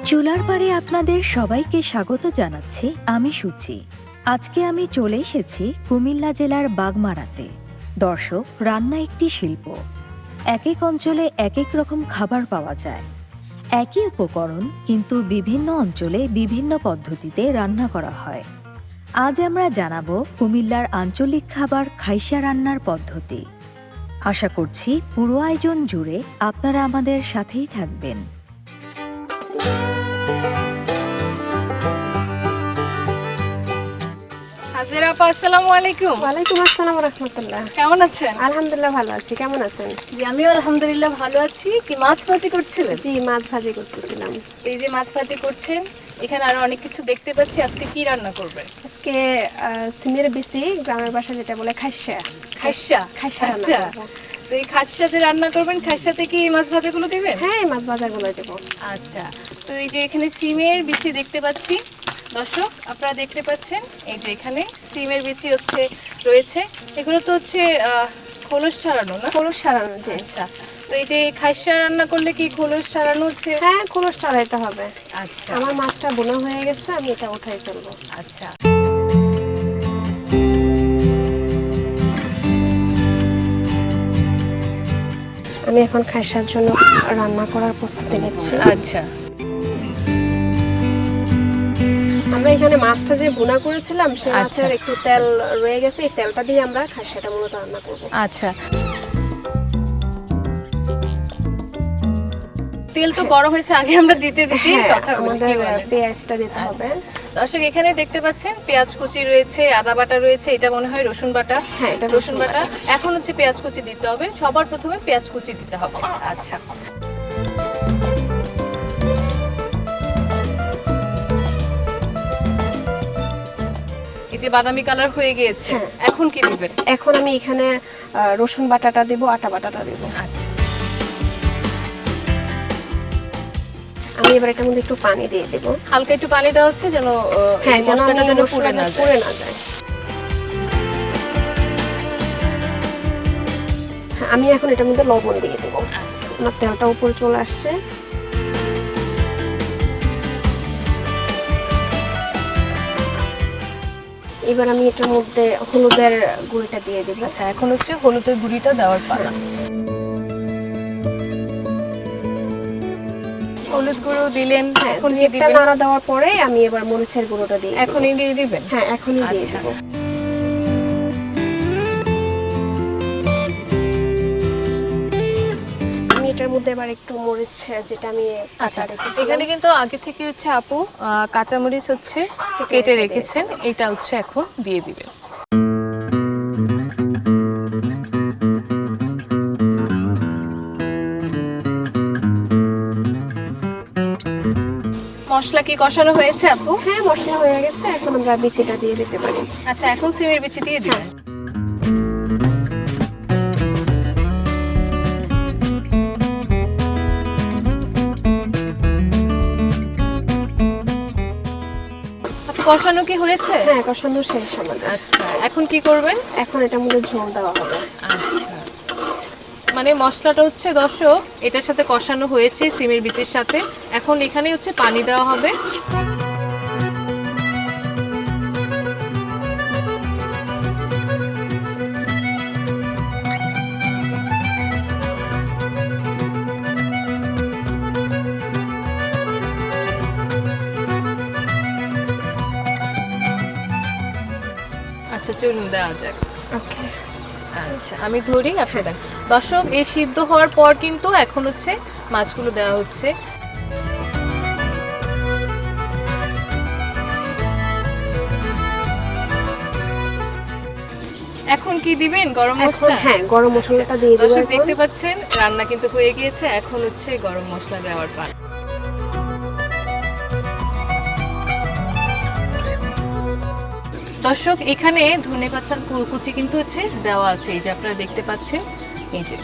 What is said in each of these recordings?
চুলার পাড়ে আপনাদের সবাইকে স্বাগত জানাচ্ছি আমি সুচি। আজকে আমি চলে এসেছি কুমিল্লা জেলার বাগমারাতে। দর্শক, রান্না একটি শিল্প। এক এক অঞ্চলে এক এক রকম খাবার পাওয়া যায়। একই উপকরণ কিন্তু বিভিন্ন অঞ্চলে বিভিন্ন পদ্ধতিতে রান্না করা হয়। আজ আমরা জানাবো কুমিল্লার আঞ্চলিক খাবার খাইসা রান্নার পদ্ধতি। আশা করছি পুরো আয়োজন জুড়ে আপনারা আমাদের সাথেই থাকবেন। হাজিরা আপা, আসসালামু আলাইকুম। ওয়ালাইকুম আসসালাম ওয়া রাহমাতুল্লাহ। কেমন আছেন? আলহামদুলিল্লাহ ভালো আছি। কেমন আছেন? জি, আমিও আলহামদুলিল্লাহ ভালো আছি। কি মাছ ভাজি করছিলেন? জি, মাছ ভাজি করতেছিলাম। এই যে মাছ ভাজি করছেন, এখানে আরো অনেক কিছু দেখতে পাচ্ছি। আজকে কি রান্না করবেন? আজকে সিমের বেশি গ্রামের ভাষায় যেটা বলে খাইসা। খাইসা। খাইসা রান্না আচ্ছা, করব। তো এই খাইসা যে রান্না করবেন, খাইসাতে কি এই মাছ ভাজাগুলো দিবেন? হ্যাঁ, এই মাছ ভাজাগুলো দেব। আচ্ছা, তো এই যে এখানে সিমের বিচি দেখতে পাচ্ছি। দর্শক, আপনারা দেখতে পাচ্ছেন এই যে এখানে সিমের বিচি রয়েছে। এগুলো তো হচ্ছে খোলস ছাড়ানো, না? খোলস ছাড়ানো, জি। আচ্ছা, তো এই যে খাইসা রান্না করলে কি খোলস ছাড়ানো হচ্ছে? হ্যাঁ, খোলস ছাড়াইতে হবে। আচ্ছা, আমার মাছটা বোনা হয়ে গেছে, আমি এটা উঠাই ফেলবো। আচ্ছা। আমি এখন খাইসার জন্য রান্না করার প্রস্তুতি নিচ্ছি। আচ্ছা, আমরা এখানে মাছটা যে বোনা করেছিলাম, সেই মাছের একটু তেল রয়ে গেছে। এই তেলটা দিয়ে আমরা খাইসাটা মূলত রান্না করব। আচ্ছা। তেল তো গরম হয়েছে, আগে আমরা দিতে কথা বলি। আমাদের পেঁয়াজটা দিতে হবে। দর্শক, এখানে দেখতে পাচ্ছেন পেঁয়াজ কুচি রয়েছে, আদা বাটা রয়েছে, এটা মনে হয় রসুন বাটা। হ্যাঁ, এটা রসুন বাটা। এখন হচ্ছে পেঁয়াজ কুচি দিতে হবে। সবার প্রথমে পেঁয়াজ কুচি দিতে হবে। আচ্ছা, এই যে বাদামি কালার হয়ে গিয়েছে, এখন কি দিবেন? এখন আমি এখানে রসুন বাটাটা দেব, আটা বাটাটা দেব। আচ্ছা, আমি এবার এটার মধ্যে একটু পানি দিয়ে দেব। হালকা একটু পানি দেওয়া হচ্ছে যেন মশলাটা যেন পুড়ে না যায়। আমি এখন এটার মধ্যে লবণ দিয়ে দেব। আমার তেলটা উপরে চলে আসছে। এবার আমি এটার মধ্যে হলুদের গুঁড়িটা দিয়ে দেব। আচ্ছা, এখন হচ্ছে হলুদের গুঁড়িটা দেওয়ার পালা। হলুদ গুঁড়ো দিলেন, এখন দিয়ে দিবেন। নাড়া দেওয়ার পরে আমি এবার মরিচের গুঁড়োটা দিয়ে দেব। এখনই দিয়ে দিবেন? হ্যাঁ, এখনই দিয়ে দেব। আমি এটার মধ্যে এবার একটু মরিচ যেটা আমি কাটা রেখেছি, এখানে কিন্তু আগে থেকে হচ্ছে আপু কাঁচা মরিচ হচ্ছে কেটে রেখেছেন, এটা হচ্ছে এখন দিয়ে দিবেন। মশলা কি কষানো হয়েছে আপু? হ্যাঁ, মশলা হয়ে গেছে। এখন আমরা বিচিটা দিয়ে দিতে পারি। আচ্ছা, এখন সিমের বিচি দিয়ে দিবেন। কষানো কি হয়েছে? হ্যাঁ, কষানো শেষ আমাদের। আচ্ছা, এখন কি করবেন? এখন এটার মধ্যে ঝোল দেওয়া হবে। আচ্ছা, মানে মশলাটা হচ্ছে দর্শক এটার সাথে কষানো হয়েছে সিমের বিচির সাথে। এখন এখানে হচ্ছে পানি দেওয়া হবে। আচ্ছা, চলুন দেওয়া যাক। ওকে, আচ্ছা, আমি ধরি, আপনি দেন। দর্শক, এই সিদ্ধ হওয়ার পর কিন্তু এখন হচ্ছে মাছগুলো দেওয়া হচ্ছে। এখন কি দিবেন? গরম মশলা? হ্যাঁ, গরম মশলাটা দিয়ে দেব। দর্শক দেখতে পাচ্ছেন রান্না কিন্তু হয়ে গিয়েছে, এখন হচ্ছে গরম মশলা দেওয়ার পালা। দর্শক, এখানে ধনেপাতার কুচি কিন্তু হচ্ছে দেওয়া আছে, এই যে আপনারা দেখতে পাচ্ছেন। এই যে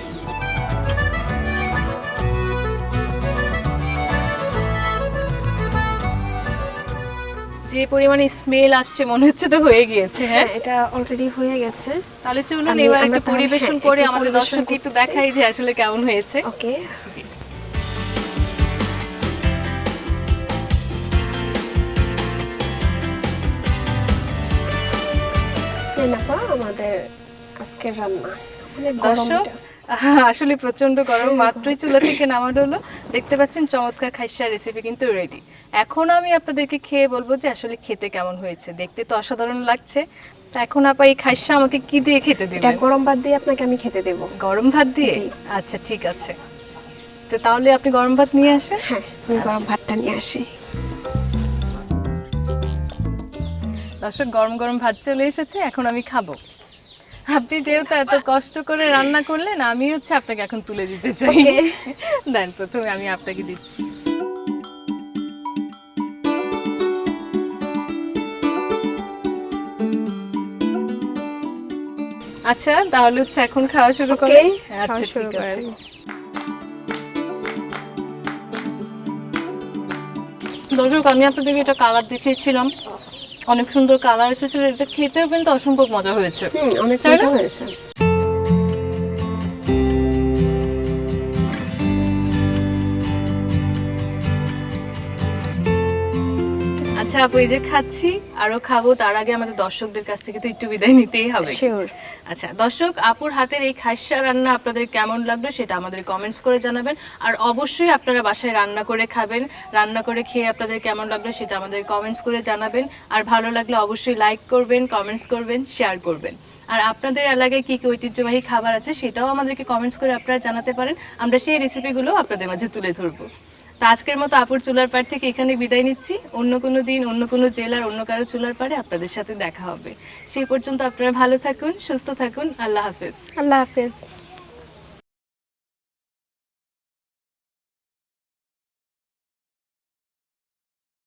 যে পরিমাণে স্মেল আসছে, মনে হচ্ছে তো হয়ে গিয়েছে। হ্যাঁ, এটা অলরেডি হয়ে গেছে। তাহলে চলুন এবার একটু পরিবেশন করে আমাদের দর্শককে একটু দেখাই যে আসলে কেমন হয়েছে। ওকে, আমাদের আজকের রান্না। অনেক গরম দর্শক এটা। আসলে প্রচন্ড গরম, মাত্রই চুলা থেকে নামানো হলো। দেখতে পাচ্ছেন চমৎকার খাইসার রেসিপি কিন্তু রেডি। এখন আমি আপনাদেরকে খেয়ে বলবো যে আসলে খেতে কেমন হয়েছে। দেখতে তো অসাধারণ লাগছে। তো এখন আপা এই খাইসা আমাকে কি দিয়ে খেতে এটা দিবেন? গরম ভাত দিয়ে আপনাকে আমি খেতে দেব। গরম ভাত দিয়ে? জি। আচ্ছা ঠিক আছে, তো তাহলে আপনি গরম ভাত নিয়ে আসেন। হ্যাঁ, আমি গরম ভাতটা নিয়ে আসি। দর্শক গরম গরম ভাত চলে এসেছে, এখন আমি খাবো। আপনি যেহেতু এত কষ্ট করে রান্না করলেন, আমি হচ্ছে আপনাকে এখন তুলে দিতে চাই। ওকে। দেন, প্রথমে আমি আপনাকে দিচ্ছি। আচ্ছা তাহলে হচ্ছে এখন খাওয়া শুরু ওকে, করেন। খাওয়া আচ্ছা শুরু ঠিক আছে। করেন। দর্শক আমি আপনাদেরকে এটা কালার দেখিয়েছিলাম, অনেক সুন্দর কালার এসেছিল। এটা খেতেও কিন্তু অসম্ভব মজা হয়েছে। অনেক তাই মজা না? হয়েছে। আচ্ছা আপু, এই যে খাচ্ছি, আরো খাবো, তার আগে আমাদের দর্শকদের কাছ থেকে তো একটু বিদায় নিতেই হবে। শিওর। আচ্ছা দর্শক, আপুর হাতের এই খাইসা রান্না আপনাদের কেমন লাগলো সেটা আমাদের কমেন্টস করে জানাবেন। আর অবশ্যই আপনারা বাসায় রান্না করে খাবেন, রান্না করে খেয়ে আপনাদের কেমন লাগলো সেটা আমাদের কমেন্টস করে জানাবেন। আর ভালো লাগলে অবশ্যই লাইক করবেন, কমেন্টস করবেন, শেয়ার করবেন। আর আপনাদের এলাকায় কি কি ঐতিহ্যবাহী খাবার আছে সেটাও আমাদেরকে কমেন্টস করে আপনারা জানাতে পারেন, আমরা সেই রেসিপিগুলো আপনাদের মাঝে তুলে ধরবো। তো আজকের মতো আপুর চুলার পাড় থেকে এখানে বিদায় নিচ্ছি। অন্য কোনো দিন অন্য কোনো জেলার অন্য কারো চুলার পাড়ে আপনাদের সাথে দেখা হবে। সেই পর্যন্ত আপনারা ভালো থাকুন, সুস্থ থাকুন। আল্লাহ হাফেজ। আল্লাহ হাফেজ।